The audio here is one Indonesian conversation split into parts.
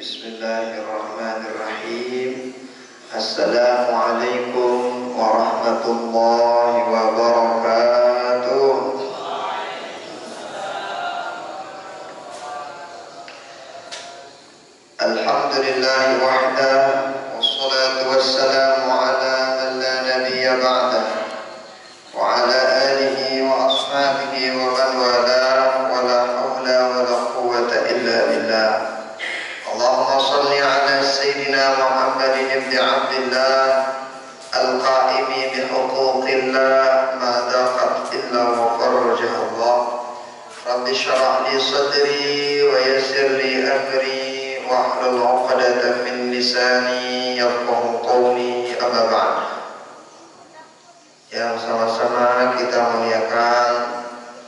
Bismillahirrahmanirrahim. Assalamualaikum warahmatullahi wabarakatuh. Alhamdulillahi wahdah, wassalatu wassalamu ala man la nabiyya ba'dah, wa ala alihi wa ashabihi wa man wala, wa la hawla wa la quwwata illa billah. Allahumma salli ala sayyidina Muhammadin ibn Abdillah al-qa'imi bihuquqillah ma daqat illa wa farrajaha Allah. Rabbi shrah li sadri wa yassir li amri wahlul 'uqdatam min lisani yafqahu qawli, amma ba'd. Yang sama-sama kita muliakan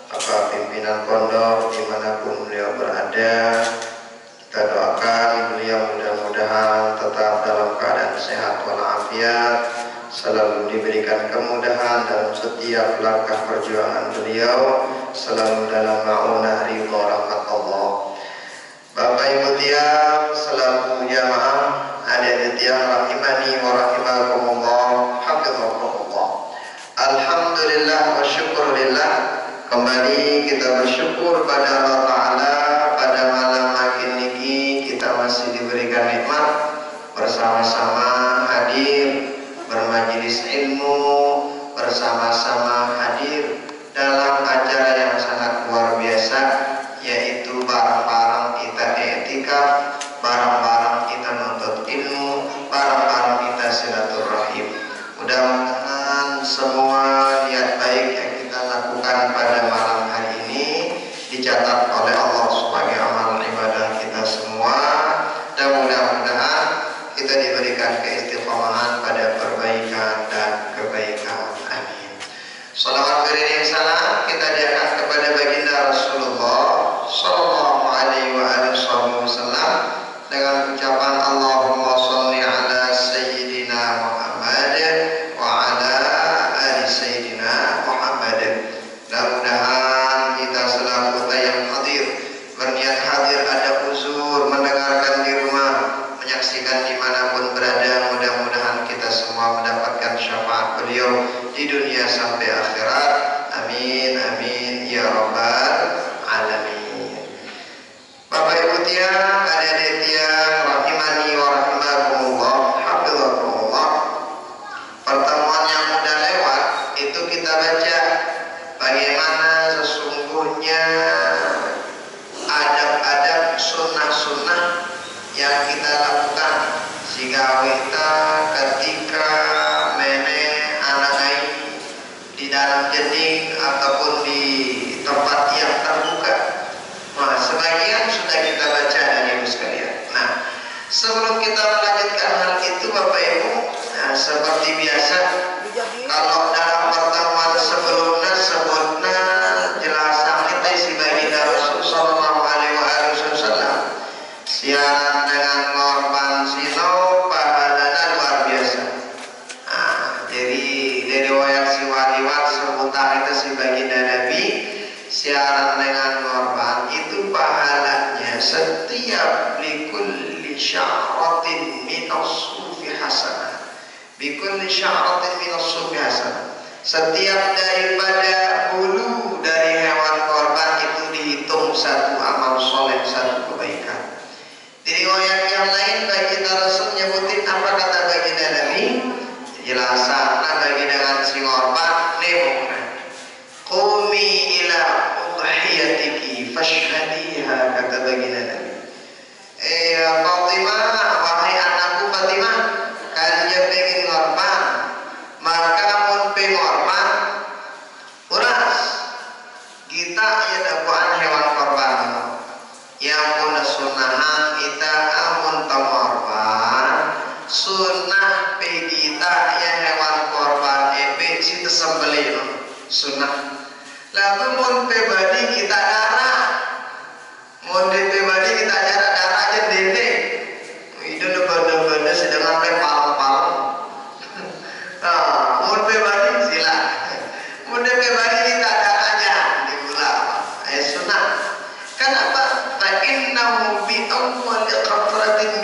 Bapak pimpinan pondok dimanapun beliau berada. Kita doakan beliau mudah-mudahan tetap dalam keadaan sehat walafiat, selalu diberikan kemudahan dalam setiap langkah perjuangan beliau, selalu dalam ma'unah ridha rahmat Allah. Bapak Ibu tiang selaku jamaah adik-adik tiang rahimani wa rahimakumullah, hafizakumullah. Alhamdulillah wa syukurillah, kembali kita bersyukur pada Allah Ta'ala pada malam ini kita masih diberikan nikmat bersama-sama hadir bermajelis ilmu, bersama-sama hadir dalam acara yang sangat luar biasa, yaitu bareng-bareng kita i'tikaf, bareng-bareng kita nuntut ilmu, bareng-bareng kita silaturahim. Mudah-mudahan semua niat baik yang kita lakukan pada malam hari ini dicatat oleh Allah sebagai amal ibadah kita semua, dan mudah-mudahan kita diberikan keistiqomahan pada perbaikan dan kebaikan. Amin. Salawat beriring salam kita diangkat kepada baginda Rasulullah sallallahu alaihi wasallam dengan ucapan Allahumma sholli ala sayyidina Muhammad wa ala ali sayyidina Muhammad. Mudah-mudahan kita selaku yang hadir, berniat hadir, ada uzur, mendengarkan di rumah, menyaksikan dimanapun berada, mudah-mudahan kita semua mendapatkan syafaat beliau di dunia sampai akhirat. Amin amin ya rabbal alamin. Bapak Ibu tiang, adik-adik tiang rahimani wa rahimakumullah, hafizakumullah. Pertemuan yang sudah lewat itu kita baca bagaimana sesungguhnya adab-adab sunnah-sunnah yang kita lakukan jika kita ketika mene anak di dalam jeding ataupun di tempat yang terbuka. Nah, sebagian sudah kita baca dan Ibu sekalian. Nah, sebelum kita melanjutkan hal itu Bapak Ibu, nah, seperti biasa kalau dalam pertemuan sebelumnya sebutnya jelasan kita si baginda Rasul sallallahu alaihi wasallam siaran dengan korban sino pahalanya luar biasa. Nah, jadi dari riwayat si waliwat sebutan itu si baginda Nabi siaran dengan korban itu pahalanya setiap likulli sya'ratin minas sufi hasanah, bikulli sya'ratin minas sufi hasanah, setiap daripada bulu dari hewan korban itu dihitung satu amal soleh, satu kebaikan. Di riwayat yang lain baginda Rasul nyebutin apa kata baginda Nabi, jelasan bagi dengan si korban nemukna qumi ila udhiyatiki fashhadiha, kata baginda Nabi. Fatimah, wahai anakku Fatimah, kalian pengen korban, maka mun pengorban uras kita ya dakwaan hewan korban yang punya sunahan kita amun tamorban sunnah pegita ya hewan korban epe si tersembelih sunnah. Lalu mun pribadi kita darah, mun pribadi kita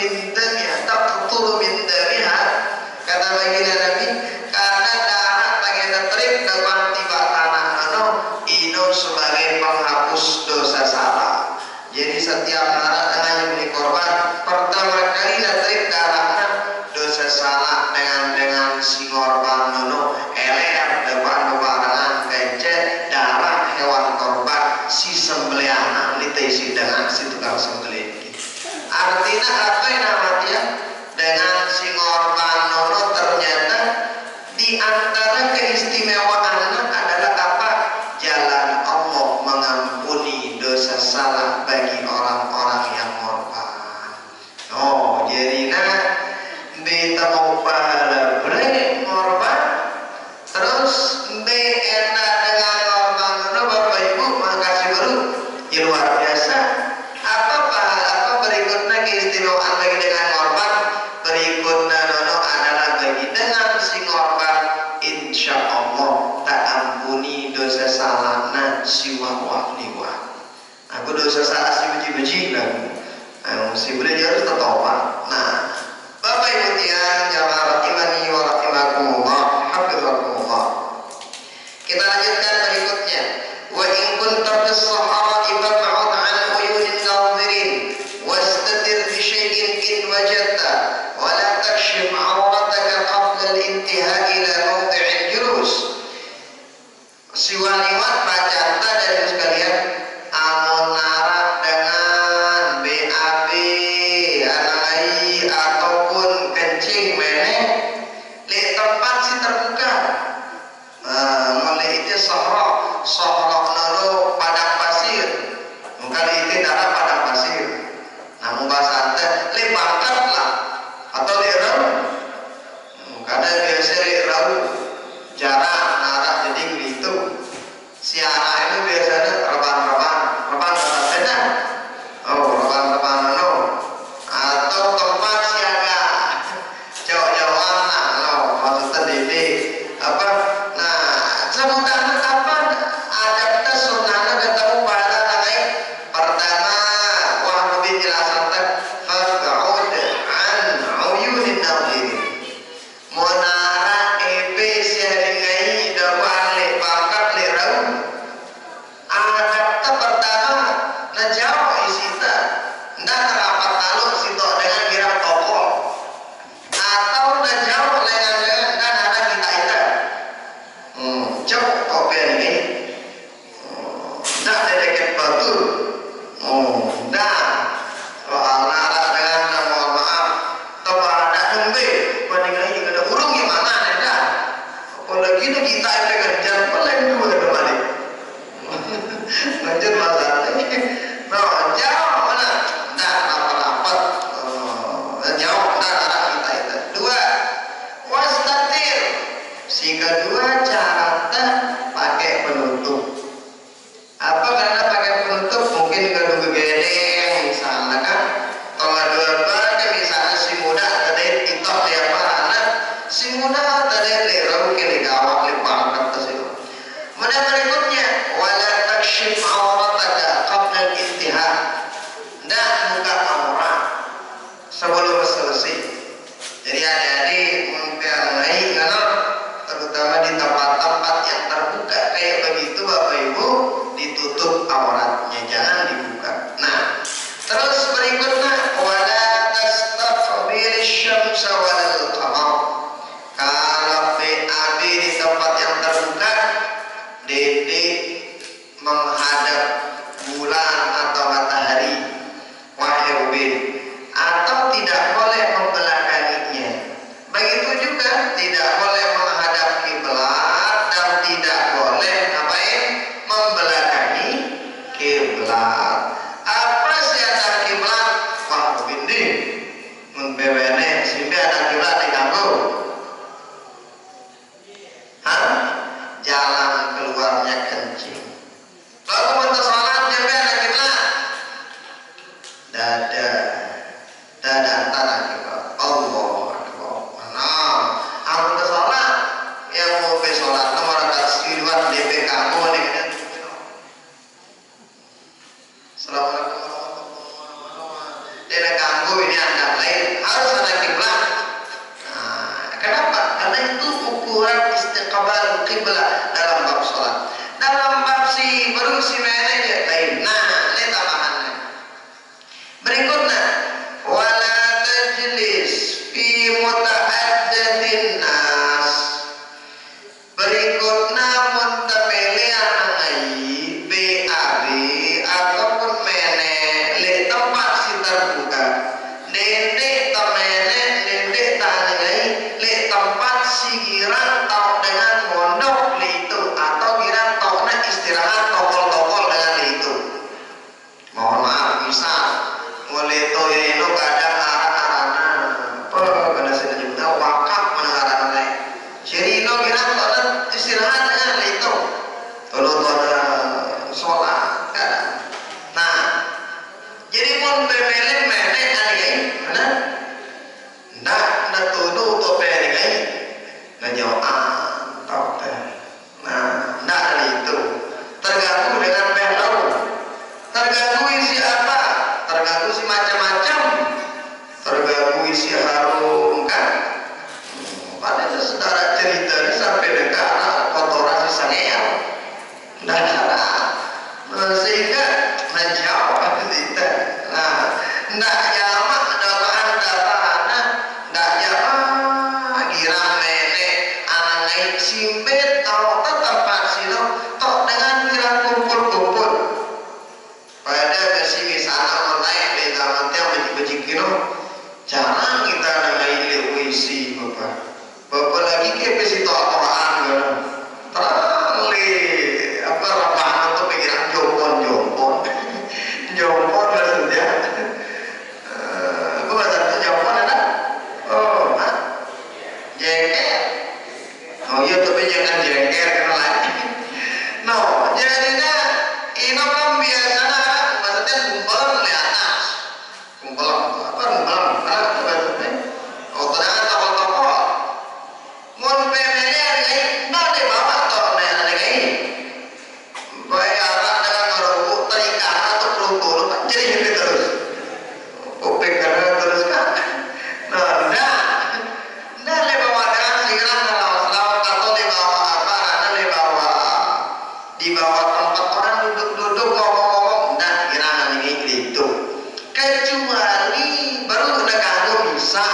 min damiha taqturu min damiha, kata baginda Nabi, karena darah baginda terik depan tiba tanah nono ino sebagai penghapus dosa salah. Jadi setiap darah dengan beli korban pertama kali terik darahnya dosa salah dengan si korban nono eler depan barangan kecet darah hewan korban si sembelihan ditesi dengan si tukang sembelih. Artinya apa yang namanya dengan si korban nono ternyata di antara keistimewaannya adalah apa? Jalan Allah mengampuni dosa salah bagi orang-orang yang korban. Oh, jadi beta mau pahala boleh korban, terus enak dengan korban nono Bapak Ibu makasih baru ya luar biasa. Apa pahala apa berikutnya keistimewaan bagi dengan korban berikutnya nono adalah bagi dengan si korban insya Allah tak ampuni dosa salahna si wawak liwa. Aku dosa salah si beji-beji lah. Si belajar harus tertawa. Nah, Bapak Ibu tiang jamaah rahimani wa rahimakumullah, hafizakumullah. Kita lanjutkan berikutnya. Wa in kunta fis sahara'i fab'ud 'an uyunin nadhirin wastatir bi syai'in in wajadta wa la takshif 'awrataka qabla al-intihai ila mawdi'il julus. Si waliwat bacanta dan sekalian amun narap dengan BAB anai ataupun kencing meneh di tempat si terbuka mulai itu sohrok nolo padang pasir kali itu darah padang pasir namun bahasa ante le pangkat lah atau le rau karena biasa le rau jarang narah jadi gitu si anak itu biasanya reban beda reban no atau tempat siaga jauh-jauhan nah lo maksudnya dede apa nah sebutannya apa ada kita sunahnya ketemu pada nangai pertama wah lebih jelasan tak fab'ud an uyunin nadhirin monara ebe siaringai dawan le pangkat le rau ada kita pertama najauh isita ndak rapat taluk situ dengan kira toko atau najauh dengan dan ada kita jauh kopian ini ndak ada dekat batu ndak soal nara dengan mohon maaf toba ada nembe bandingan ini ada urung gimana ndak apalagi itu kita yang kerja paling dua ke balik lanjut masalahnya no jauh mana ndak rapat-rapat jauh ndak ada kita itu dua wastatir si kedua caranya pakai penutup apa karena pakai penutup mungkin kedua begedeng misalnya kan tolak dua baga misalnya si muda tadi itok dia parana si muda tadi lerau kini gawak lepangkat tersebut kemudian berikutnya wala takshif aurataka qabla al-intihah ndak buka aurat sebelum selesai. Jadi adik-adik memperoleh karena terutama di tempat-tempat yang terbuka kayak begitu Bapak Ibu ditutup auratnya jangan dibuka. Nah terus berikutnya wala tastaqbil syamsa wal qamar. Kalau BAB di tempat yang terbuka dede menghadap bulan atau matahari wahai atau tidak boleh membelakanginya. Begitu juga tidak boleh menghadap kiblat dan tidak boleh ngapain membelakangi kiblat. Apa sih ada kiblat? Wah bindi membewene sehingga ada kiblat diganggu. Jalan keluarnya kencing. Lalu waktu sholat juga ada kiblat. Dada antara kiblat. Allah Akbar. Nah, aku ke sholat yang mau ke sholat nomor atas siluat DP kamu nih. Assalamualaikum warahmatullahi wabarakatuh. Dia ganggu ini anda lain ngenyoan tau teh. Nah, nah itu terganggu dengan belok, terganggu isi apa, terganggu isi macam-macam, terganggu isi harum kan. Pada saudara cerita ini sampai dekat anak kotoran si sangeal nah, sehingga menjawab kita nah ndak jamak dapat dapana ndak jamak girang mene anai simpet tau tempat sino tok dengan girang kumpul-kumpul pada besi misalnya online di zaman tiang bejik-bejikino jarang kita nangai ilmuisi bapak lagi ke besi toa-toaan gitu terang apa rapahan untuk pikiran jompon jompon maksudnya apa bahasa itu jompon ada oh jengkel oh iya tapi jangan jengkel karena lagi no jadinya ini kan biasanya maksudnya kumpulan di atas kumpulan apa kumpulan apa maksudnya oh ternyata toko-toko mun pemene hari ndak de bawa tok nek ada kayak bae arah dengan ngerubu terikat atau pelukul kan jadi gitu terus kuping karena terus kan nah ndak le bawa dengan segera lawan atau le bawa apa ada le bawa di bawah tempat orang duduk-duduk ngomong-ngomong ndak kira ini gitu kecuali baru udah kagum bisa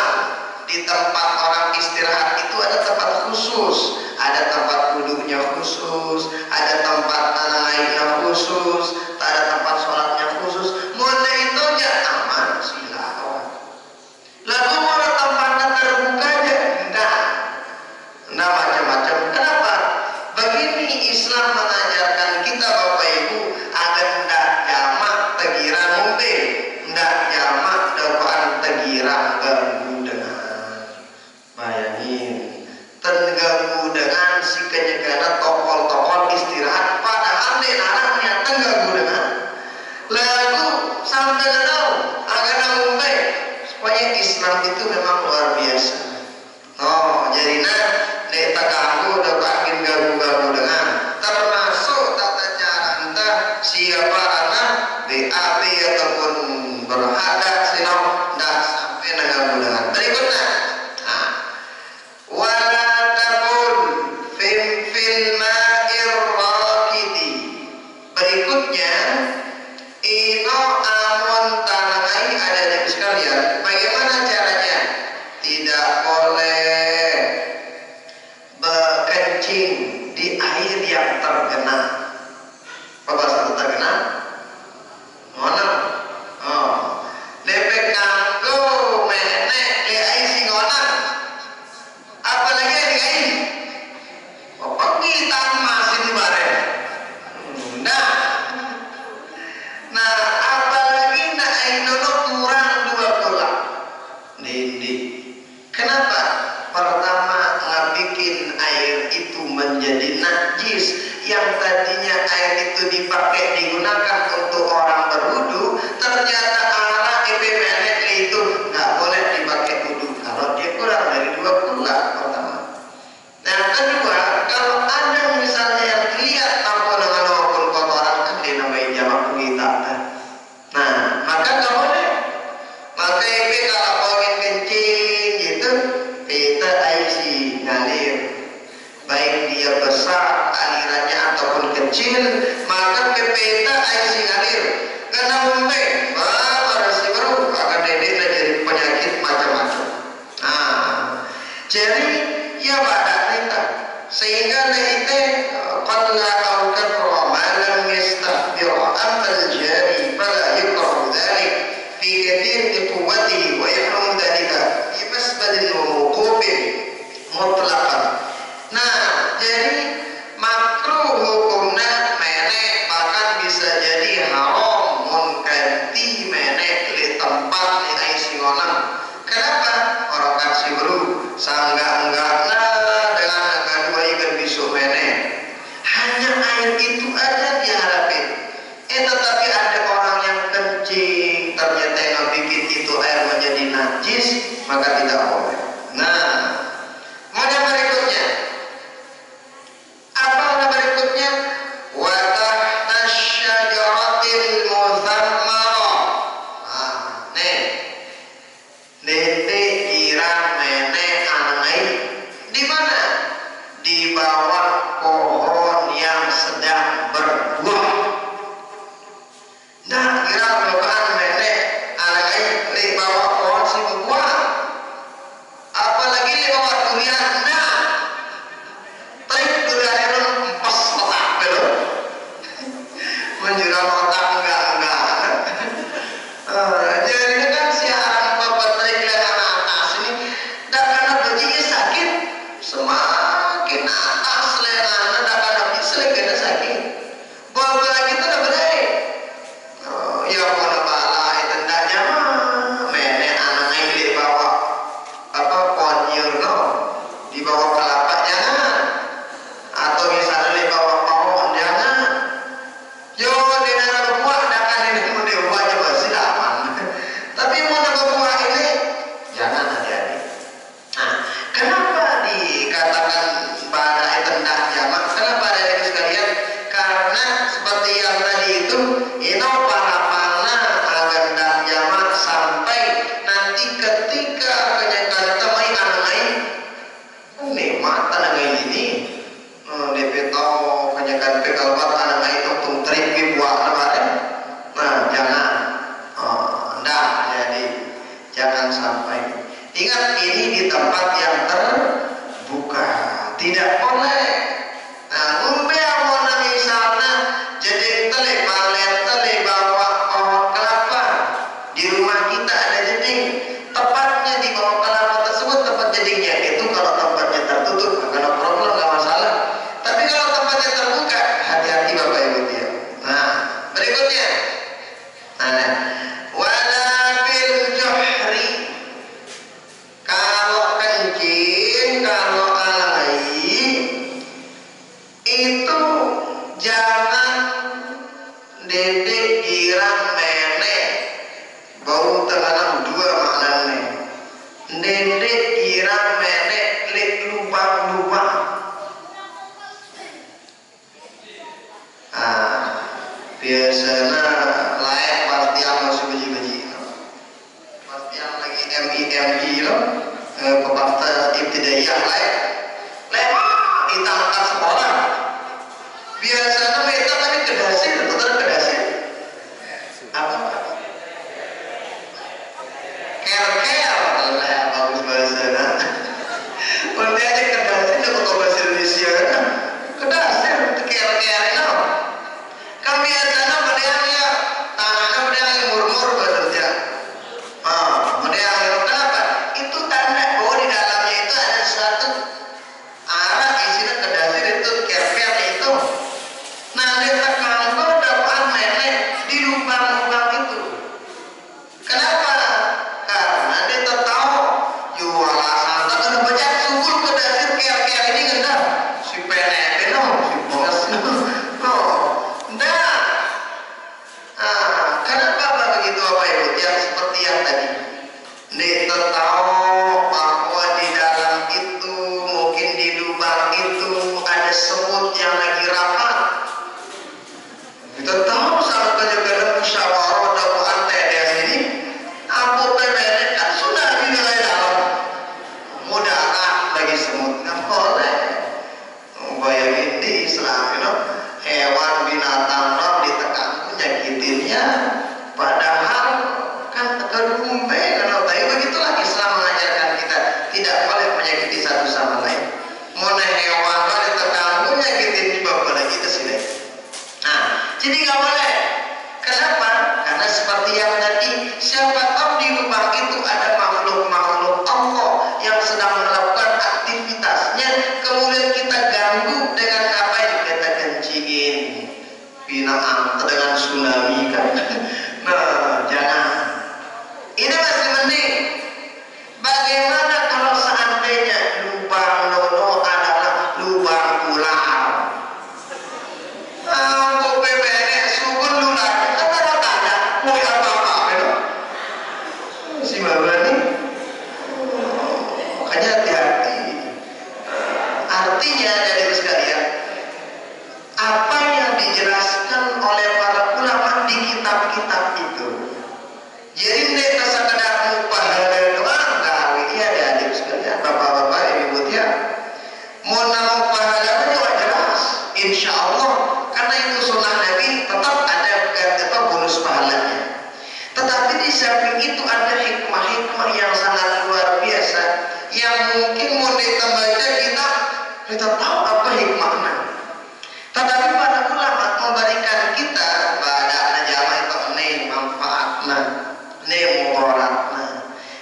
di tempat orang istirahat itu ada tempat khusus, ada tempat duduknya khusus, ada tempat naiknya khusus, ada tempat sholatnya khusus. Mulai itu ya aman silakan. Lalu mau tempatnya terbuka aja, enggak macam-macam. Kenapa? Begini Islam mengajarkan kita Bapak Ibu agar enggak jamak tegira ngombe, enggak jamak dakwaan tegira ganggu dengan bayangin terganggu dengan si kenyegana tokol-tokol istirahat padahal di narangnya terganggu dengan lagu sampai tahu agar ngombe supaya Islam itu memang luar biasa. Oh jadi nek terganggu dapat ganggu-ganggu dengan termasuk tata cara entah siapa anak BAB ataupun berhadap sino dah sampai mengganggu dengan berikutnya wala tabul fil ma'ir rakidi berikutnya ino amun tanai ada yang sekalian bagaimana caranya tidak boleh berkencing di air yang tergenang apa bahasa tergenang mana oh lepek kanggo menek di air singonan apalagi di air apa kita masih di bareng nah apalagi nak air dono kurang 2 bulan Dindi kenapa pertama bikin air itu menjadi najis yang tadinya air itu dipakai digunakan untuk orang berwudu ternyata anak EPMN itu nggak boleh dipakai wudu kalau dia kurang dari 2 bulan pertama. Yang kedua kalau ada misalnya yang lihat tanpa dengan maupun kotoran kan dinamai jamak kita nah maka nggak boleh maka EP kalau pengen kencing gitu kita isi ngalir baik dia besar alirannya ataupun kecil maka pepeta isi ngalir karena umpe baru akan dedek jadi penyakit macam-macam jadi ya pada kita sehingga kita qalla aw kathra ma lam yastahdir amal jari fala yukrahu dhalik fi kathir bi quwwatihi wa yahrum dhalika bi masbadin wa mawqufin mutlaqan. Nah jadi makruh hukumnya menek bahkan bisa jadi haram mun kanti menek di tempat di aisingonan. Kenapa? Orang kasih bro sanggak-enggakna dengan kedua ikan bisu menek hanya air itu aja diharapin tetapi ada orang yang kencing ternyata yang bikin itu air menjadi najis maka tidak boleh. Nah kemudian berikutnya misal lokaan menek anak li bawa pohon si buah, apalagi li bawa durian, nah tapi durian itu empes otak belum menjural otak enggak jadi kan siaran bapak trik anak atas ini dan karena bajinya sakit semakin atas lengan dan karena bisa kena sakit bawa lagi itu udah berai ya mana bala itu tendanya menek anak ini bawa apa ponyur no dibawa kelapa jangan atau misalnya dibawa pohon jangan yo di negara buah dakan ini mau dibuat coba sih aman tapi mau negara buah ini jangan hati-hati. Nah kenapa dikatakan pada tendah jamak, kenapa ada itu sekalian, karena seperti yang tadi itu ino para pana agendah jamak sampai nanti ketika kenyataan temai anai ini mata nangai ini DP tahu kenyataan pekalbat anai itu trik dibuat kemarin, nah jangan enggak, jadi jangan sampai. Ingat ini di tempat yang terbuka, tidak boleh. Nah, ngumbe amona misalnya jadi tele balen tele bawa pohon kelapa di rumah kita ada jeding, tepatnya di bawah kelapa tersebut tempat jedingnya itu kalau tempatnya tertutup nggak ada problem, nggak masalah. Tapi kalau tempatnya terbuka, hati-hati bapak ibu dia. Nah berikutnya, nah wala bil johri, kalau kencing kalau alai itu jangan dedek girang menek bau tenganang dua maknanya dedek girang menek lik lubang-lubang. Biasanya layak pasti yang masih beji-beji pasti yang lagi MI loh peparta ibtidaiyah layak ditangkap sekolah biasanya mereka tapi kedasir betul kedasir apa ker-ker lah bagus bahasanya nanti aja kedasir untuk bahasa Indonesia kedasir ker-ker itu kan biasanya bedanya tangannya bedanya murmur bekerja bedanya kenapa itu tanda bahwa di dalamnya itu ada satu arah isinya kedasir itu ker-ker itu. Nah kita kalau dapat menek di lubang-lubang itu kenapa? Karena dia tahu jualan santan kena bajak sungguh kedasir ker-ker ini kena si penek si bos kenapa begitu apa ibu yang seperti yang tadi dia tahu bahwa di dalam itu mungkin di lubang itu ada semut yang lagi rapat, kita tahu saat penyegaran musyawarah dakwaan TDS ini aku pemenek kan sudah di dalam mudarat lagi semut nggak boleh bayangin di Islam hewan binatang ditekan nyakitinnya padahal kan terumbe kalau tapi begitulah Islam kita tahu apa hikmahnya. Tetapi para ulama memberikan kita pada najama itu manfaatnya, mudaratnya.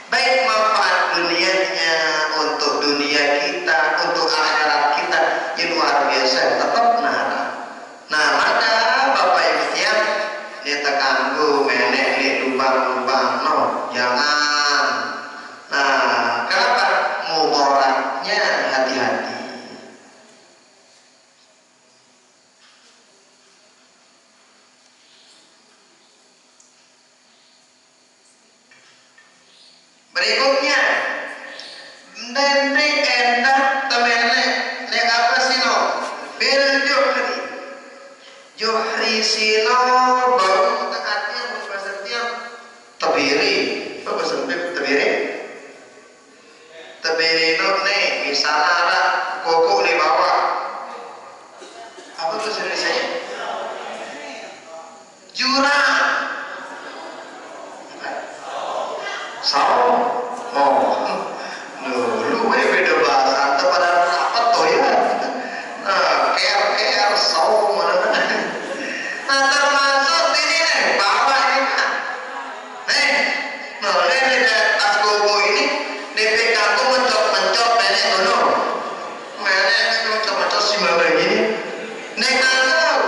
Baik manfaat dunianya untuk dunia kita, untuk akhirat kita, yang luar biasa, tetap nara. Nah maka Bapak Ibu ya, kita kanggo menek di lubang-lubang, no, jangan. Nah kenapa? Mudaratnya hati-hati. Berikutnya, nanti endah temene nek apa sino bil johri sino baru tekatnya bahasanya tebiri apa bahasa tebiri no nih misalnya ada koko di bawah apa tuh Indonesianya jurang saung. Oh, lu beda bahasa atau pada apa tuh ya? Nah, KR saung mana? Nah, termasuk ini nih, bawah ini kan. Nah, ini tas gogo ini, DPK aku mencop nenek dulu. Nenek mencop si mama ini. Nenek tahu.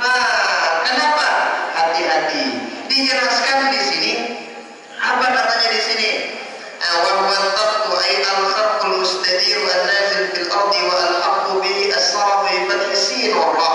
Nah, kenapa? Hati-hati. Dijelaskan di sini. Apa katanya di sini? Wa huwa at-tarku ay al-kharqul mustadir an-nazil fil ardi wa al-haqqu bi as-sawi fal-hisin wa wa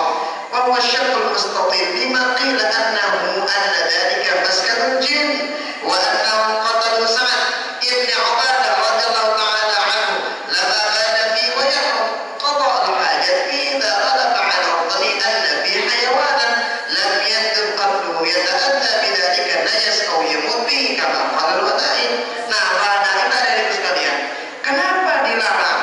huwa ash-shaqq al-mustatir lima qila annahu anna dhalika maskanul jin wa annahum qatalu Sa'd ibn Ubadah radhiyallahu ta'ala anhu lama bana fi wa yahrum qada al-hajat fi idha ghalaba 'ala al-dhani anna fi hayawanan lam yadr qatluhu yata'adda bidhalika najas aw yamut bihi kama qala al-wada'i. Nah, wada'i ada di sekalian. Kenapa dilarang?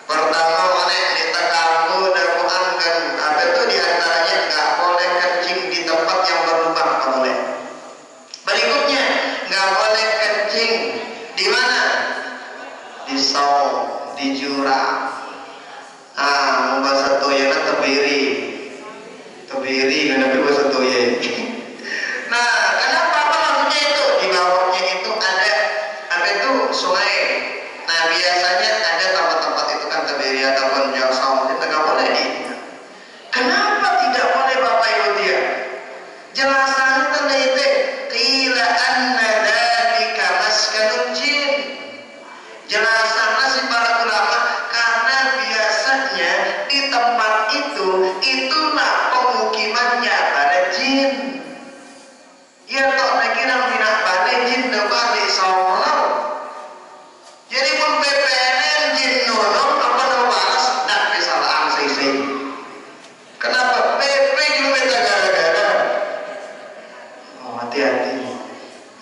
Pertama, oleh ditekanggu dan muangkan apa itu diantaranya nggak boleh kencing di tempat yang berlubang, nggak boleh. Berikutnya, nggak boleh kencing di mana? Di saung, di jurang. Bahasa toyana tebiri, kenapa bahasa toye? Nah, kenapa apa maksudnya itu? Di bawahnya itu ada itu sungai. Nah, biasanya ada tempat-tempat itu kan tebiri ataupun jauh saung itu nggak boleh di. Kenapa tidak boleh Bapak Ibu dia? Jelasannya terlete qila anna dzalika maskanul jin. Jelasannya si para ulama karena biasanya di tempat itu itulah pemukimannya para jin. Ya kok kira minat balik jin dan balik saung. Jadi pun PPN jin nolong apa balas dan kesalahan saya. Kenapa PP juga gara-gara? Oh, hati-hati.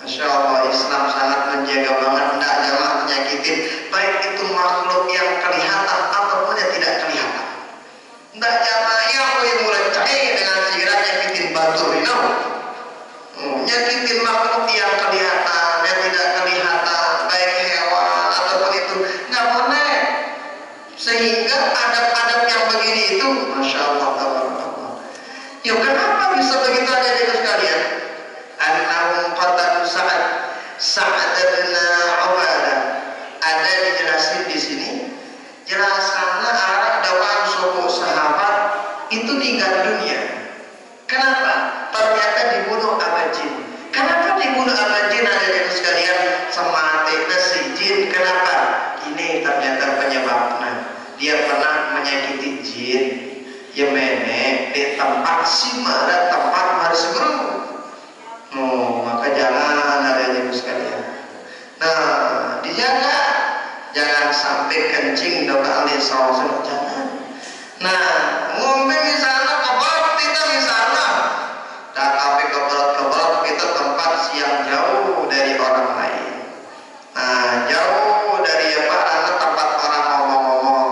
Masya Allah, Islam sangat menjaga banget tidak jamaah menyakitin baik itu makhluk yang kelihatan ataupun yang tidak kelihatan. Tidak jamaah yang mulai cair dengan sirat nyakitin batu ini. Nyakitin makhluk yang kelihatan, yang tidak kelihatan, baik hewan ataupun itu nggak boleh. Sehingga adab-adab yang begini itu, masya Allah, ya kenapa bisa begitu aja di sekalian? Annahum qatalu Sa'd bin Ubadah. Ada dijelasin di sini. Jelasannya arah dakwaan suku sahabat itu meninggal dunia. Kenapa? Ternyata dibunuh abajin. Kenapa dibunuh abajin ada di sekalian? Semati si jin. Kenapa? Ini ternyata penyebabnya. Dia pernah menyakiti jin. Ya menek di tempat simara tempat harus guru. Maka jangan adanya sekalian. Nah, dijaga jangan sampai kencing doa alih sausah jangan. Nah, ngombe misalnya keberat kita misalnya, dan api keberat kita tempat yang jauh dari orang lain. Nah, jauh dari apa? Karena tempat orang ngomong-ngomong,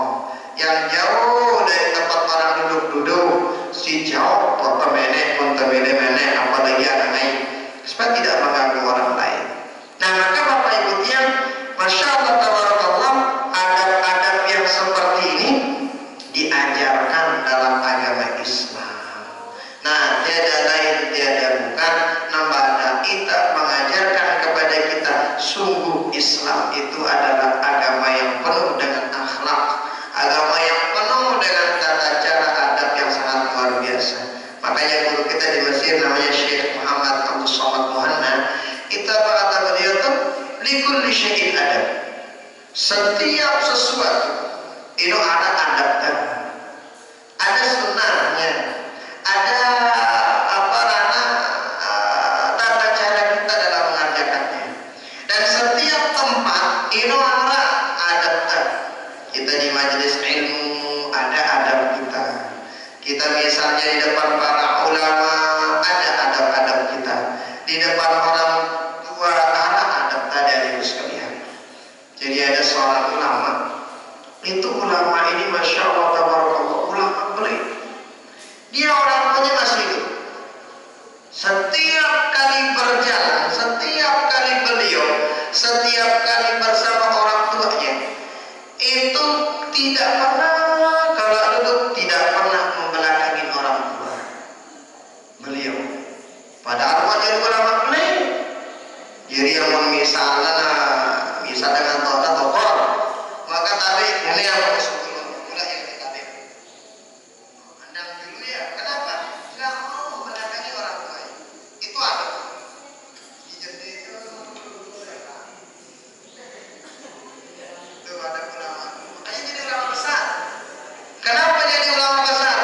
yang jauh dari tempat orang duduk-duduk, si jauh meneh apalagi anak lain supaya tidak mengganggu orang lain. Nah, maka Bapak Ibu yang Masya Allah tabarakallah adab-adab yang seperti sungguh Islam itu adalah agama yang penuh dengan akhlak, agama yang penuh dengan tata cara adab yang sangat luar biasa. Makanya guru kita di Mesir namanya Syekh Muhammad Abdul Somad Muhanna, itu apa kata beliau tuh, likulli syai'in adab. Setiap sesuatu itu ada adabnya, ada sunnahnya, ada apa rana tata cara kita dalam mengerjakannya. Dan setiap tempat itu ada adabnya. Kita di majelis ilmu ada adab kita. Kita misalnya di depan para ulama ada adab-adab kita. Di depan orang tua ada adab tadi ada sekalian. Jadi ada seorang ulama, itu ulama ini masya Allah tabarakallah, ulama belit. Dia orang tuanya masih hidup. Setiap kali berjalan, setiap kali beliau, setiap kali bersama orang tuanya, itu tidak pernah kalau duduk tidak pernah membelakangi orang tua beliau. Padahal wajah ulama belit. Jadi yang misalnya misal dengan tokoh, maka tarik ini yang mulai yang ditarik. Andang dulu ya. Kenapa? Nggak mau membelakangi orang tua. Itu ada. Itu ada ulama. Makanya jadi ulama besar. Kenapa jadi ulama besar?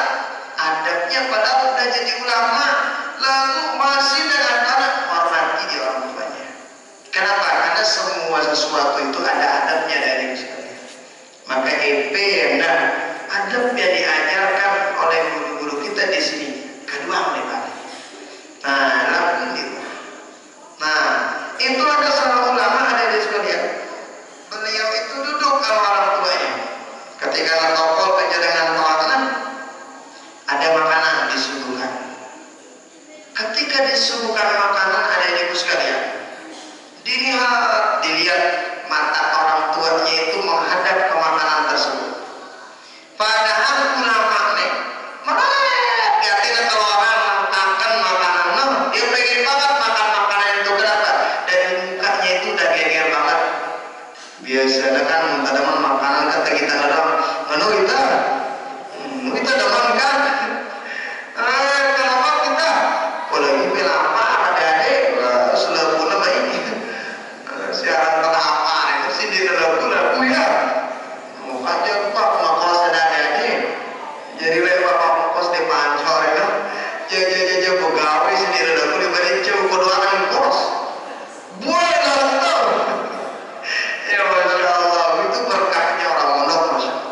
Adabnya padahal udah jadi ulama, lalu masih dengan anak hormati di orang tuanya. Kenapa? Karena semua sesuatu itu ada adabnya dari sekalian. Maka EP dan adab yang diajarkan oleh guru-guru kita di sini kedua lebar. Nah, lalu itu. Nah, itu ada seorang ulama ada di sekalian. Beliau itu duduk sama orang tuanya. Ketika ngetokol kejalangan makanan, ada makanan disuguhkan. Ketika disuguhkan makanan ada di sekalian. Dilihat mata orang tuanya itu menghadap ke makanan tersebut. Padahal ulama nih, lihatin kalau orang makan makanan, dia pengen banget makan makanan itu. Kenapa? Dari mukanya itu udah geger banget. Biasanya kan teman makanan kata kita orang, menu kita demen kan? Kenapa kita? Kalau lagi pelapa adik-adik selalu nama ini. Siaran kenapa itu sih di lagu ya. Makanya pak ngekos ada-ada jadi lewat pak ngekos di pancor ya. Jaja pegawai sendiri lagu di balik jauh keduaan kos. Boleh lah itu. Ya masya Allah itu berkahnya orang mondok masya Allah.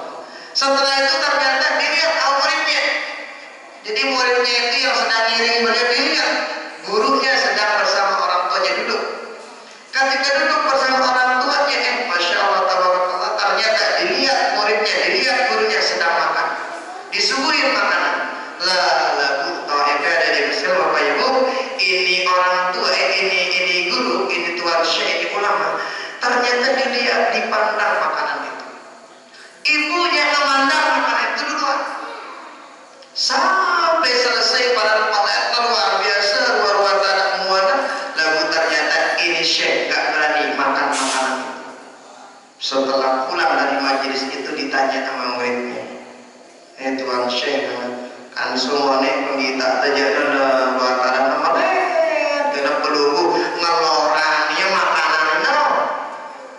Setelah itu ternyata dilihat muridnya. Jadi muridnya itu yang sedang ngiring beliau dilihat. Gurunya sedang bersama orang tuanya duduk. Ketika duduk bersama orang tuanya, masya Allah tabarakallah, ternyata dilihat muridnya, dilihat gurunya sedang makan, disuguhin makanan. Lalu tahu ada di Mesir bapak ibu, ini orang tua, ini guru, ini tuan syekh, ini ulama. Ternyata dilihat dipandang makanan itu. Ibunya memandang makanan itu duluan. Sampai selesai pada palet luar biasa, luar tanah muana. Lalu ternyata ini syekh gak berani makan makanan itu. Setelah pulang dari majelis itu ditanya sama muridnya, tuan syekh kan semuanya penggita terjadi luar tanah palet, kena peluru ngelorangnya makanan itu.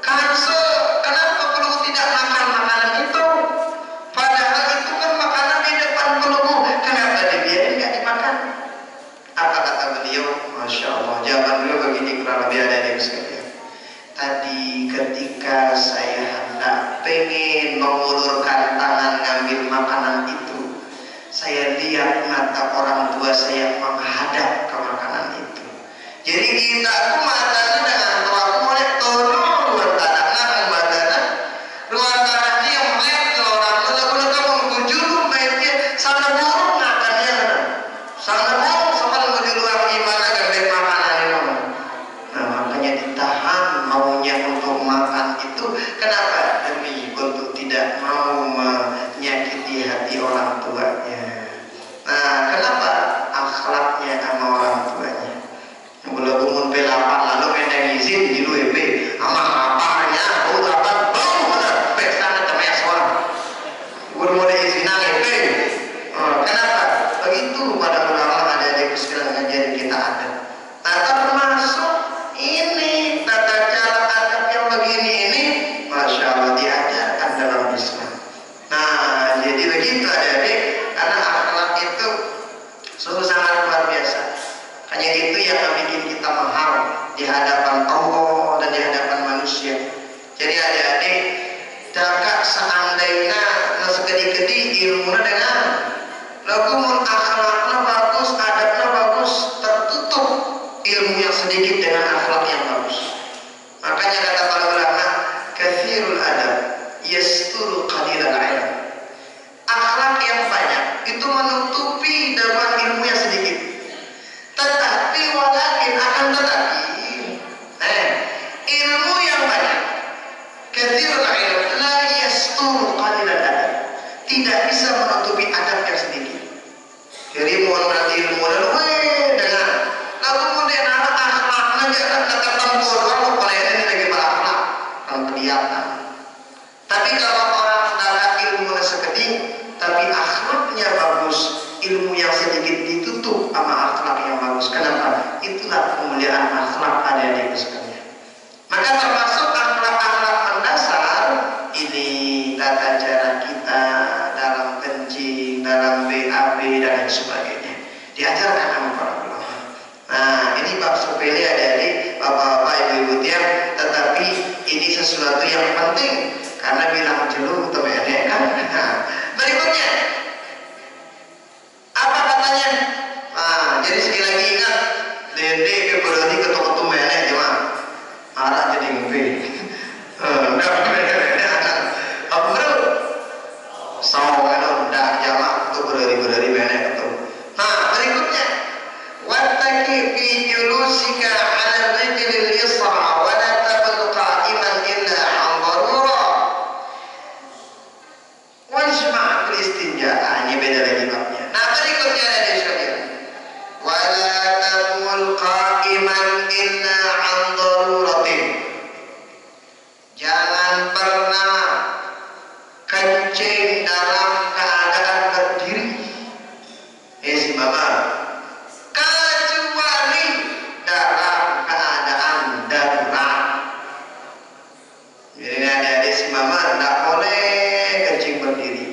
Kenapa peluru tidak makan makanan itu? Padahal itu kan makanan di depan peluru. Kenapa dibiarin gak dimakan? Apa kata beliau? Masya Allah, jawaban beliau begini kurang lebih ada di sekalian. Tadi ketika saya hendak pengen mengulurkan tangan ngambil makanan itu, saya lihat mata orang tua saya menghadap ke makanan itu. Jadi kita tuh matanya dengan tua mulai tolong luar tanah matanya, luar tanahnya yang melihat ke orang tua kamu mengunjung baiknya sana burung makannya, sana burung sama di luar gimana gak makanan itu. Nah makanya ditahan maunya untuk makan itu. Kenapa? Demi untuk tidak mau menyakiti hati orang tuanya. Nah kenapa? Akhlaknya sama orang tuanya. Kalau umum P8 lalu pendek izin di UEB, yasturu qalilal ilm. Akhlak yang banyak itu menutupi dengan ilmu yang sedikit. Tetapi walakin akan tetapi ilmu yang banyak katsirul ilm la yasturu qalilal adab, tidak bisa menutupi adab yang sedikit. Jadi mohon berarti ilmu dengan lalu kemudian akhlaknya jangan ketemu kalau pada ini lagi berakhlak kan kelihatan. Tapi kalau orang ada ilmu sekeding tapi akhlaknya bagus, ilmu yang sedikit ditutup sama akhlak yang bagus. Kenapa? Itulah kemuliaan akhlak adik-adik sekalian. Maka termasuk akhlak-akhlak mendasar ini tata cara kita dalam kencing, dalam BAB dan lain sebagainya. Diajarkan sama para ulama. Nah, ini bab sepele adik-adik, bapak-bapak, ibu-ibu tiang, tetapi ini sesuatu yang penting karena bilang jelur temennya kan. Berikutnya apa katanya? Nah, jadi sekali lagi ingat, dede ke berarti ketua-ketua menek jemaah. Arah jadi ngombe. Enggak benar. Apa benar? Sawangan dah jamaah itu berari menek itu. Nah, berikutnya wattaqi fi julusika 'ala rijlil yusra wa la tabqa qa'iman illa 'an darurah. Wajma' fil istinja'. Ini beda lagi babnya. Nah, berikutnya ada sekalian. Wa la tabul qa'iman illa 'an daruratin. Jangan pernah kencing dalam keadaan berdiri. Si mama, kecuali dalam keadaan darurat. Jadi adik-adik si mama tidak boleh kencing berdiri,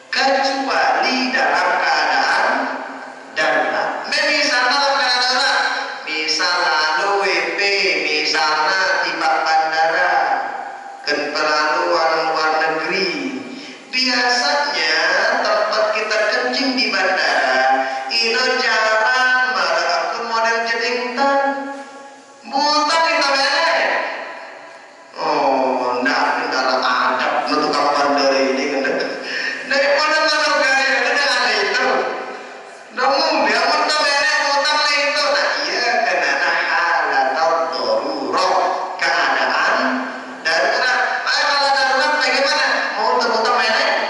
kecuali dalam keadaan darurat. Misalnya dalam keadaan darurat, misalnya WP, misalnya di bandara, kan perlaluan luar negeri. Biasanya tempat kita kencing di bandara itu jarang aku model jedingtan buta kita beres. Oh, enggak dalam adab untuk kamu bandara ini kan daripada masuk gaya dengan itu namun dia muntah beres muntah itu. Nah iya karena halat darurat, keadaan darurat. Kalau darurat bagaimana? Mau muntah beres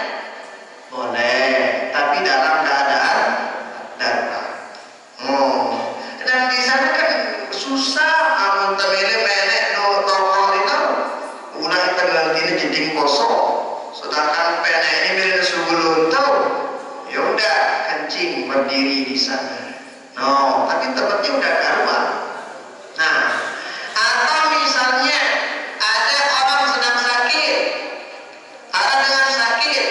boleh, tapi dalam keadaan darurat. Dan di sana kan susah amun temele menek do toko itu ulah kita gantinya jeding kosong. Sedangkan penek ini milik sebelum tahu. Ya udah kencing berdiri di sana. No, tapi tempatnya udah karuan. Nah, atau misalnya ada orang sedang sakit, ada dengan sakit.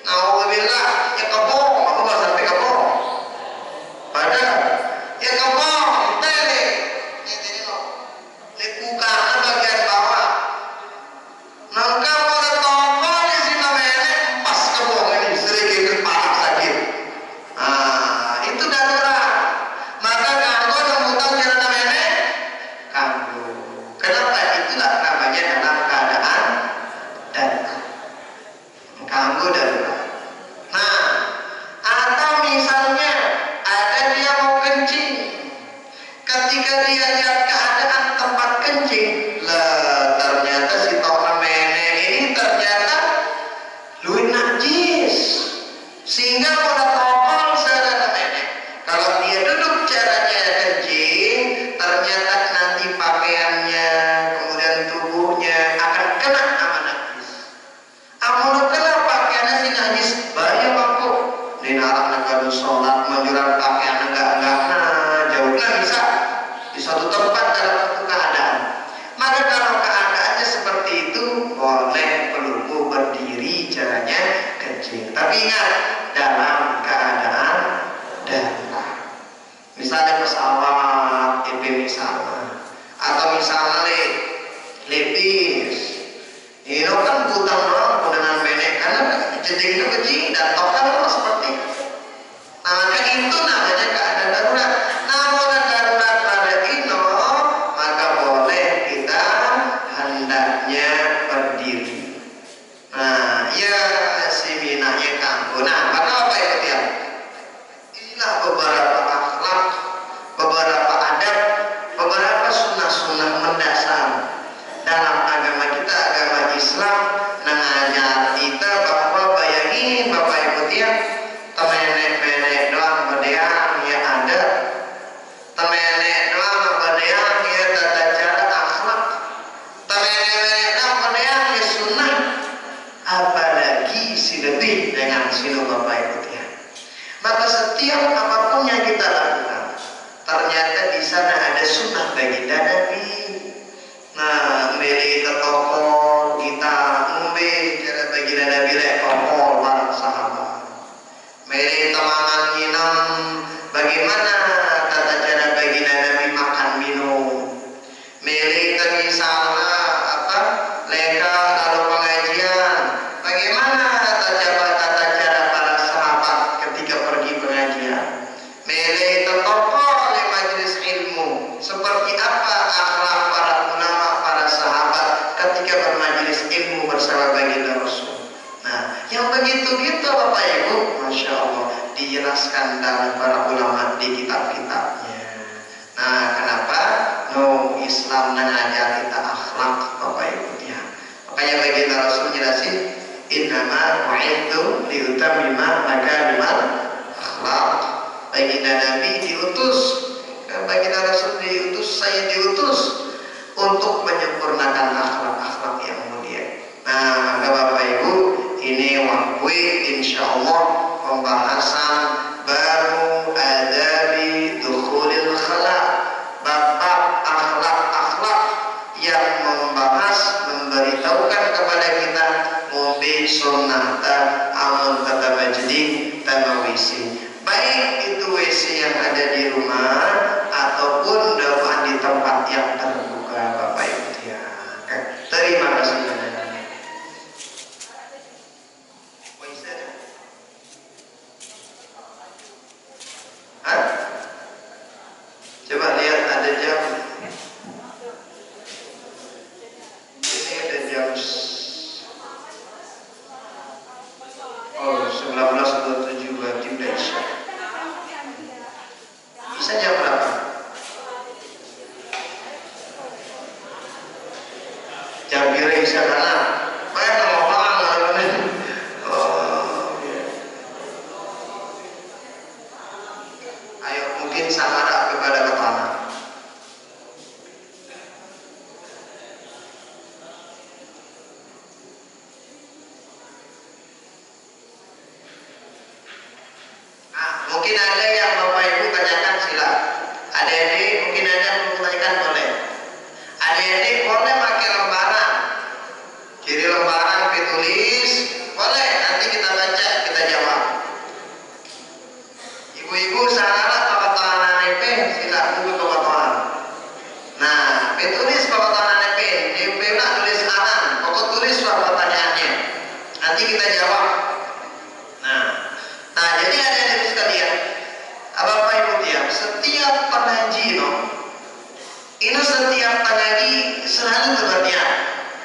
Alhamdulillah, ya kebong, aku nggak sampai kebong. Padahal ya kebong, tele, ini loh, lekukan bagian bawah. Nangka pada toko di sini menek pas kebong ini sedikit kepala sakit. Ah, itu darurat. Maka kanggo nemutang jalan menek, kanggo. Kenapa? Itulah namanya dalam keadaan darurat. Kanggo darurat. Nah, atau misalnya ada dia mau kencing, ketika dia lihat keadaan tempat kencing, lah ternyata si tokna mene ini ternyata luwih najis, sehingga pada tokol sadana mene. Kalau dia duduk caranya kencing, ternyata nanti pakaiannya, kemudian tubuhnya akan kena sama najis. Amun kena pakaiannya si najis, bahaya mampu. Di narang negara sholat menjural pakaian enggak nah jauhlah bisa di suatu tempat dalam satu keadaan. Maka kalau keadaannya seperti itu boleh pelumbu berdiri caranya kencing. Tapi ingat dalam keadaan darurat. Misalnya pesawat, misalnya, atau misalnya lepis. Ini kan buta orang dengan menek karena jedingnya kecil dan total seperti itu. Nah, maka itu namanya keadaan darurat. Namun darurat pada ino maka boleh kita hendaknya berdiri. silo Bapak Ibu ya. Maka setiap apapun yang kita lakukan, ternyata di sana ada sunnah baginda Nabi. Nah, beli ke toko kita ngombe cara baginda Nabi lek toko para sahabat. Beli temangan nginam, bagaimana tata cara baginda Nabi makan minum. Beli ke misalnya apa? Leka lalu pengajian. Bagaimana tata cara para sahabat ketika pergi pengajian. Beli ke toko le majelis ilmu. Seperti apa akhlak para ulama, para sahabat ketika bermajelis ilmu bersama baginda Rasul. Nah, yang begitu-gitu Bapak Ibu, Masya Allah, dijelaskan dalam para ulama di kitab-kitabnya. Nah, kenapa? No, Islam mengajar kita akhlak Bapak Ibu ya. Makanya baginda Rasul jelasin, innama bu'itsu liutammima makarimal akhlak. Baginda Nabi diutus, baginda Rasul diutus, saya diutus untuk menyempurnakan akhlak-akhlak yang mulia. Nah, maka Bapak Ibu, ini waktu insyaallah pembahasan baru adabi dukhulil khala, bab akhlak-akhlak yang memberitahukan kepada kita ngombe sunnah amun kata majdi tanawisi, baik itu WC yang ada di rumah ataupun dapat di tempat yang terbuka Bapak Ibu ya. Terima kasih. Coba lihat ada jam. Ini ada jam 19.27 berarti udah isya. Bisa jam berapa? Jam kira isya karena banyak ngomong ayo mungkin sama kepada kepala. Mungkin ada yang Bapak Ibu tanyakan silakan. Adik-adik mungkin ada yang mau tanyakan boleh. Adik-adik boleh pakai lembaran. Kiri lembaran ditulis boleh. Nanti kita baca kita jawab. Ibu-ibu salah pengetahuan ANP silakan buku pengetahuan. Nah, ditulis pengetahuan ANP. Di pena tulis anan. Pokok tulis pertanyaannya. Nanti kita jawab. Nah, jadi ada sekalian, Bapak Ibu tiap setiap pengaji ini setiap pengaji selalu berniat.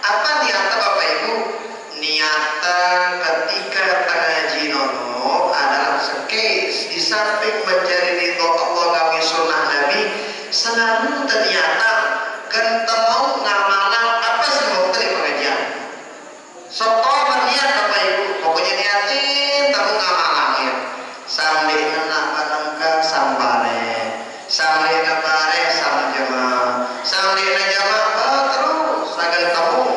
Apa niat Bapak Ibu? Niatan ketika pengaji adalah sekes di samping mencari ridho Allah kami sunnah Nabi, selalu ternyata kan mau ngamalan apa sih mau dari pengajian. Sokong berniat Bapak Ibu, pokoknya niatin tamu ngamalan. Sambil nenak barangka sambare, sambil nabare sama jemaah, sambil najamaah terus agar kamu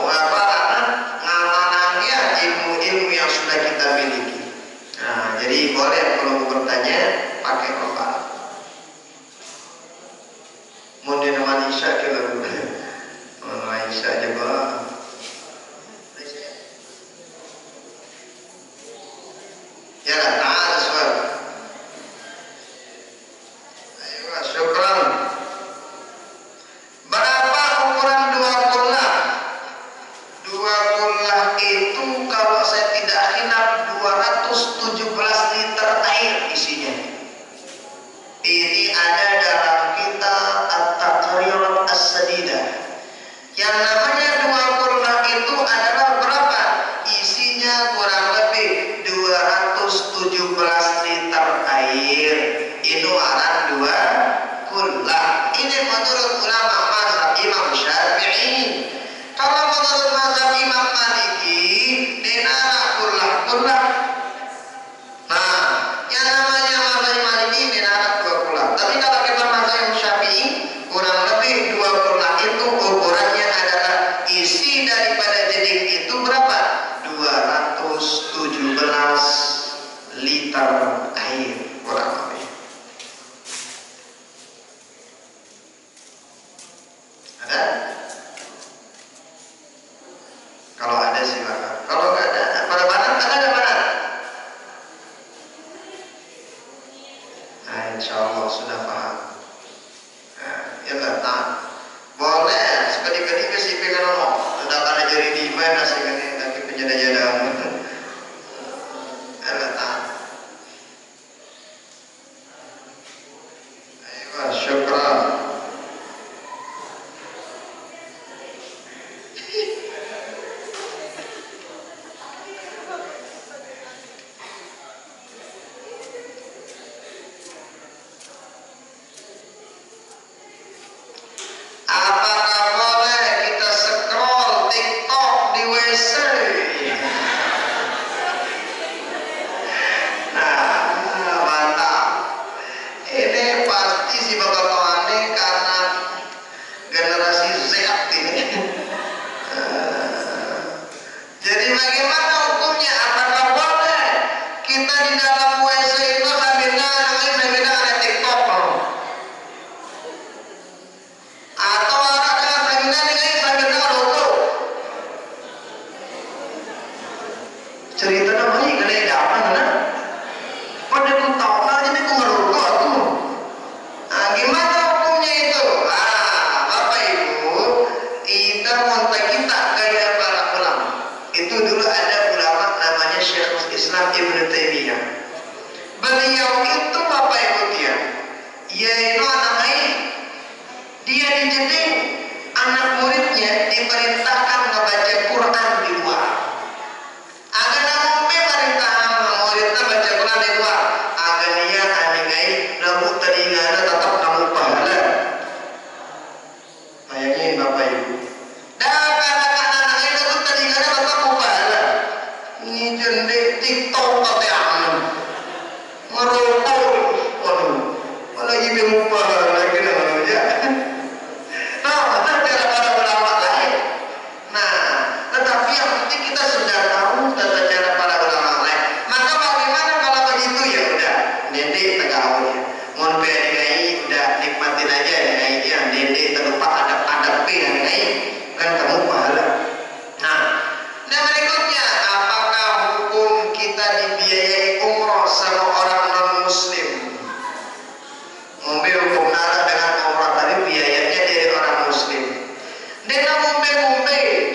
ngamanannya ilmu-ilmu yang sudah kita miliki. Nah, jadi boleh kalau bertanya pakai kepala. Mungkin nama Isya kita boleh, nama Isya jemaah. Ya lah. Syukran. Berapa ukuran dua kullah? Dua kullah itu kalau saya tidak hilaf 217 liter air isinya. Ini ada dalam kitab At-Taqrir As-Sadidah. Yang namanya dua kullah itu adalah berapa? Isinya kurang lebih 217 liter air. Itu aran dua kullah. Ini menurut ulama mazhab Imam Syafi'i. Kalau menurut mazhab Imam Maliki, dinara kullah. Nah, yang namanya mazhab Maliki dinara dua kullah. Tapi kalau kita mazhab Syafi'i, kurang lebih dua kullah itu ukurannya adalah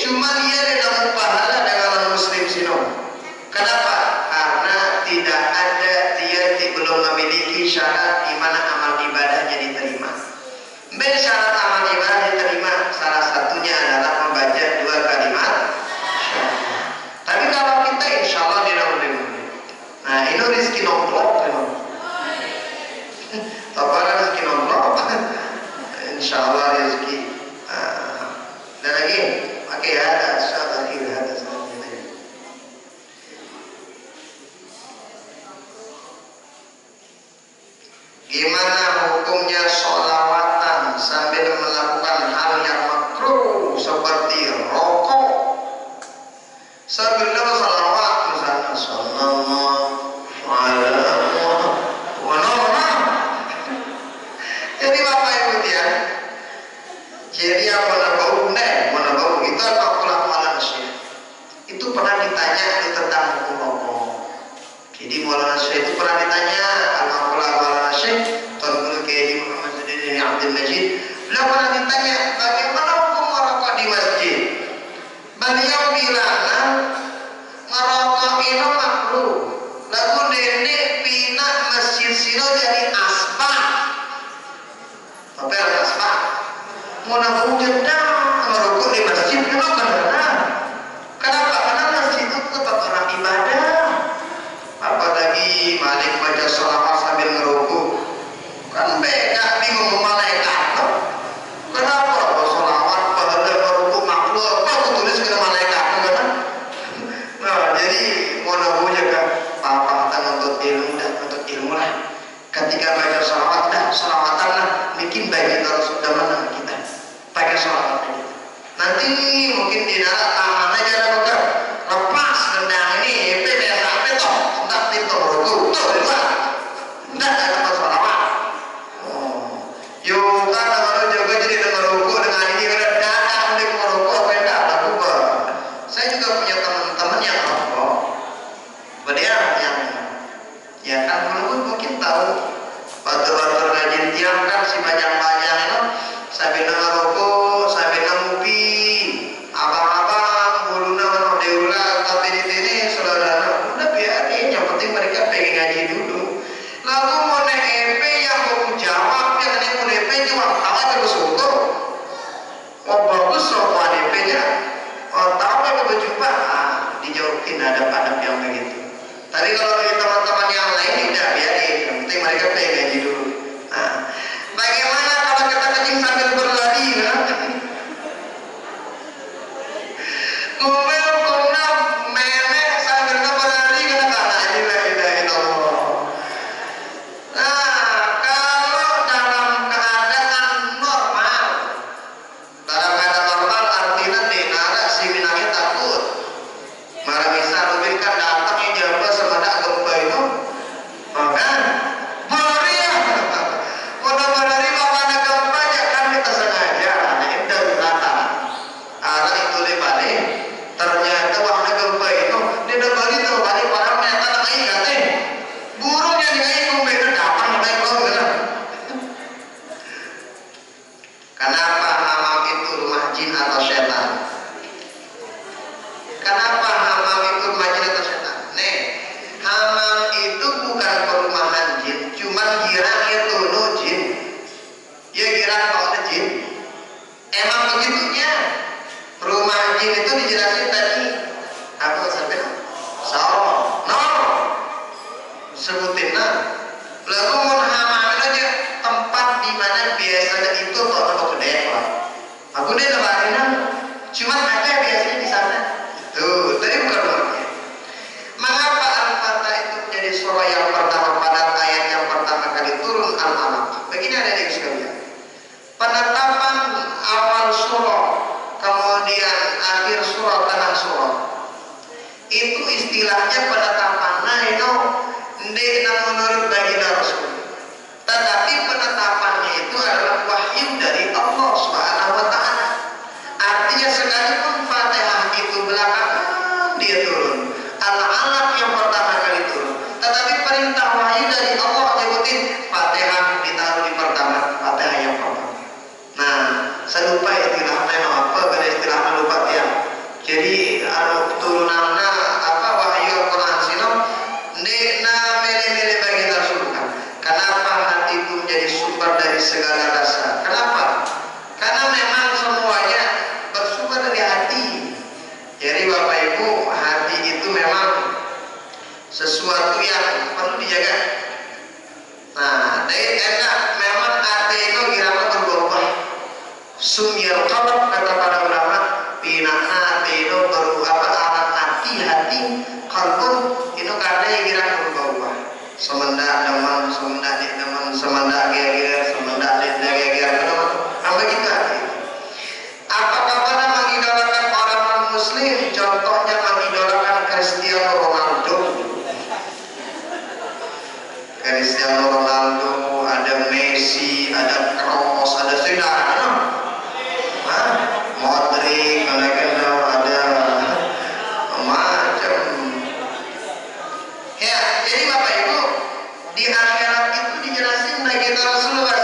cuma dia dalam pahala dengan muslim sino. Kenapa? Karena tidak ada dia belum memiliki syarat di mana amal ibadahnya diterima. Syarat amal ibadah diterima salah satunya adalah membaca 2 kalimat syahadat. Tapi kalau kita insya Allah dinaungi. Nah ini rezeki nomplok, tabaran rezeki nomplok. Insya Allah rezeki. Dan lagi, oke ada syahadat ada selanjutnya. Gimana hukumnya sholawatan sambil melakukan hal yang makruh seperti rokok sambil sholawat misalnya sallallahu alaihi wasallam. Jadi bapak ibu ya, jadi apa menabau itu al-maqlah Maulana Syekh itu pernah ditanya tentang hukum rokok. Jadi Maulana Syekh itu pernah ditanya al-maqlah Maulana Syekh Tuan Kiai Muhammad Zubaidi Abdul Majid. Beliau pernah ditanya bagaimana hukum merokok di masjid. Beliau bilang merokok itu makruh. Lagu nenek pina masjid sino jadi asbak. Apa yang asbak? Mau nabung jeda merokok di masjid kenapa benar? Kenapa? Karena masjid itu tempat orang ibadah. Apalagi malik baca sholawat sambil ngerokok. Kan beda bingung malaikat. Kenapa sholawat pada ngerokok makruh? Apa aku tulis ke malaikat? Nah jadi mau nabung jaga papa nuntut ilmu dan nuntut ilmu lah. Ketika baca sholawat dah sholawatan lah bikin baik kita sudah menang kita pakai sholawat aja. Nanti mungkin di dalam taman aja ada bukan lepas rendang ini biasa apa toh entah pintu rokok tuh di luar enggak ada sholawat. Yuk kan kalau jaga jadi dengan rokok dengan ini kada datang di rokok beda laku ber. Saya juga punya teman-teman yang rokok. Beliau yang ya kan dulu mungkin tahu batur-batur rajin tiang kan si bajang-bajang itu sambil ngerokok sambil ngopi abang-abang bulunya mana deula tapi ini saudara udah biarin yang penting mereka pengen ngaji dulu lalu mau EP yang mau jawab yang ini mau EP jawab tahu terus utuh oh bagus soal EP nya oh tahu apa berjumpa dijawabin adab-adab yang begitu. Tapi kalau bagi teman-teman yang lain udah biarin yang penting mereka pengen ngaji dulu. Nah, bagaimana kalau kita kencing sambil berlari ya? Kumel memek sambil berlari kata ini la ilaha illallah. Nah, kalau dalam keadaan normal artinya denara si minangnya takut. Marah bisa lebih kan datangnya jawab semada gempa itu. Kan? Dari bapak ada gempa aja kan kita sengaja nah itu dari belakang arah itu lebih ternyata waktu gempa itu dia udah balik tuh balik orang ternyata naik katanya burung yang naik kumbe itu datang naik kau bener. Kenapa hamam itu rumah jin atau setan? Kenapa hamam itu rumah jin atau setan? Nih hamam itu bukan perumahan jin cuman girangnya tunu jin. Ya kira kalau ada jin emang begitunya rumah jin itu dijelasin tadi apa sampai no sebutin lalu mau hamamin aja tempat dimana biasanya itu kalau gede lah aku deh lebarin cuman ada biasanya di sana tuh tadi bukan rumahnya. Mengapa Al-Fatah itu menjadi surah yang pertama pada ayat yang pertama kali turun Al-Alaq? Begini ada yang sekalian. Penetapan awal surah kemudian akhir surah tengah surah itu istilahnya penetapannya itu tidak menurut baginda Rasul. Tetapi penetapannya itu adalah wahyu dari Allah Subhanahu wa taala. Artinya sekalipun Fatihah itu belakangan dia turun, Al-Alaq yang pertama kali turun. Tetapi perintah wahyu dari Allah nyebutin Fatihah ditaruh di pertama, Fatihah yang pertama. Nah, saya lupa istilahnya apa, karena istilahnya lupa ya. Jadi turunanna apa wahyu Al-Quran sino na mele-mele baginda surga. Kenapa hati itu menjadi sumber dari segala rasa? Kenapa? Karena memang semuanya bersumber dari hati. Jadi Bapak Ibu, hati itu memang sesuatu yang perlu dijaga. Nah, dari enak memang hati itu kira-kira berubah. Sumyal qalb kata para ulama, pinana hati itu berubah alat hati kalbun itu karena kira berubah. Semendak demen, semendak di demen, semendak geger, semendak di geger, apa gitu hati. Apakah pernah mengidolakan orang non-muslim? Contohnya mengidolakan Cristiano Ronaldo. Cristiano Ronaldo, ada Messi, ada Kroos, ada Zidane, Modric, ada macam. Ya, jadi Bapak Ibu, di akhirat itu dijelasin oleh kita Rasulullah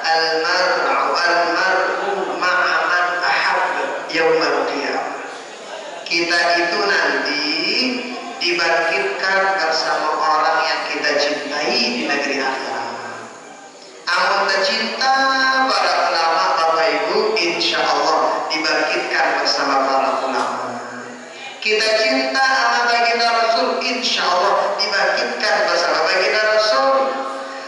al-mar'u ma'a man ahab yaumal qiyamah. Kita itu nanti dibangkitkan bersama orang yang kita cintai di negeri akhirat. Amun tercinta para ulama Bapak Ibu, insya Allah dibangkitkan bersama para ulama. Kita cinta sama baginda Rasul, insya Allah dibangkitkan bersama baginda Rasul.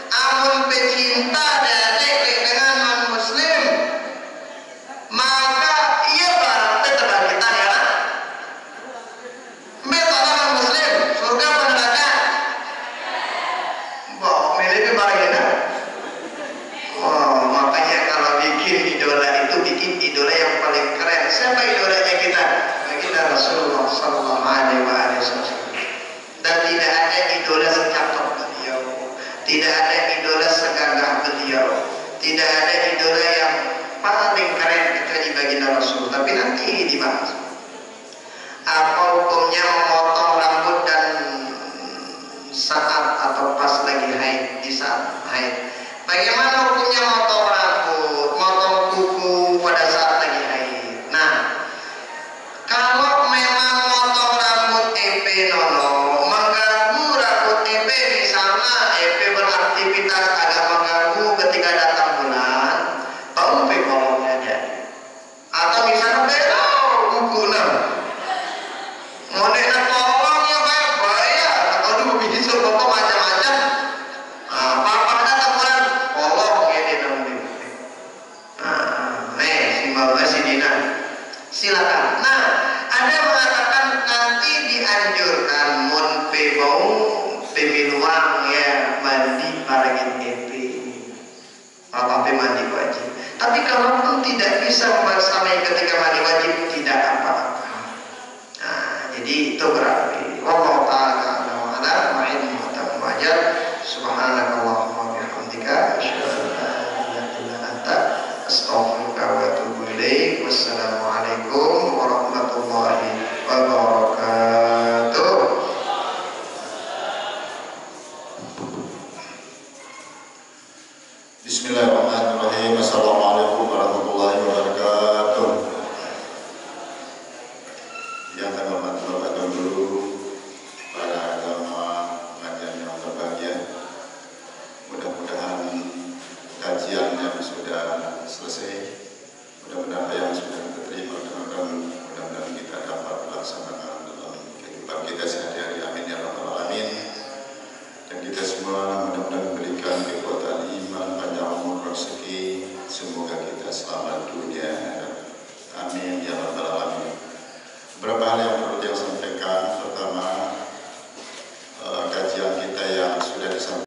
Amun pecinta dengan non-muslim, maka ia berarti terbangkitan ya. Metode non-muslim, surga apa neraka? Bawa milih baginda. Oh, makanya kalau bikin idola itu bikin idola yang paling keren. Siapa idolanya kita? Baginda Rasulullah Sallallahu Alaihi Wasallam. Dan tidak ada idola secakap beliau, tidak ada idola segagah beliau, tidak ada idola yang paling keren kecuali baginda Rasul. Tapi nanti dibahas. Apa hukumnya memotong rambut dan saat atau pas lagi haid, di saat haid? Bagaimana hukumnya motong rambut, motong kuku pada saat lagi haid? Nah, kalau memang motong rambut EP nono mengganggu rambut EP, misalnya EP beraktivitas agak mengganggu ketika datang bulan, tahu pekolongnya aja. Atau misalnya kuku model kolongnya bayar, atau dulu bisa potong macam-macam. Apa-apa bulan kolong ini namanya. Si Dina, silakan. Nah, ada mengatakan nanti dianjurkan mun bau pemiluang ya mandi paragin EP. Apa mandi wajib. Tapi kalaupun tidak bisa membalsami ketika mandi wajib, tidak apa-apa. Jadi itu berarti wallahu ta'ala ala ma'ilmu wajar. Subhanakallahumma bihamdika asyhadu an la ilaha illa anta astaghfiruka wa atubu ilaik. Wassalamualaikum warahmatullahi wabarakatuh. Bismillahirrahmanirrahim. Assalamualaikum warahmatullahi wabarakatuh. Yang kami hormati Bapak dan Guru, para agama pengajian yang berbahagia. Mudah-mudahan kajian yang sudah selesai, mudah-mudahan apa yang sudah kita terima, mudah-mudahan kita dapat melaksanakan dalam kehidupan kita sehari-hari. Amin ya rabbal alamin. Dan kita semua mudah-mudahan memberikan kekuatan iman, panjang umur, rezeki. Semoga kita selamat dunia. Amin ya rabbal alamin. Beberapa hal yang perlu saya sampaikan. Pertama,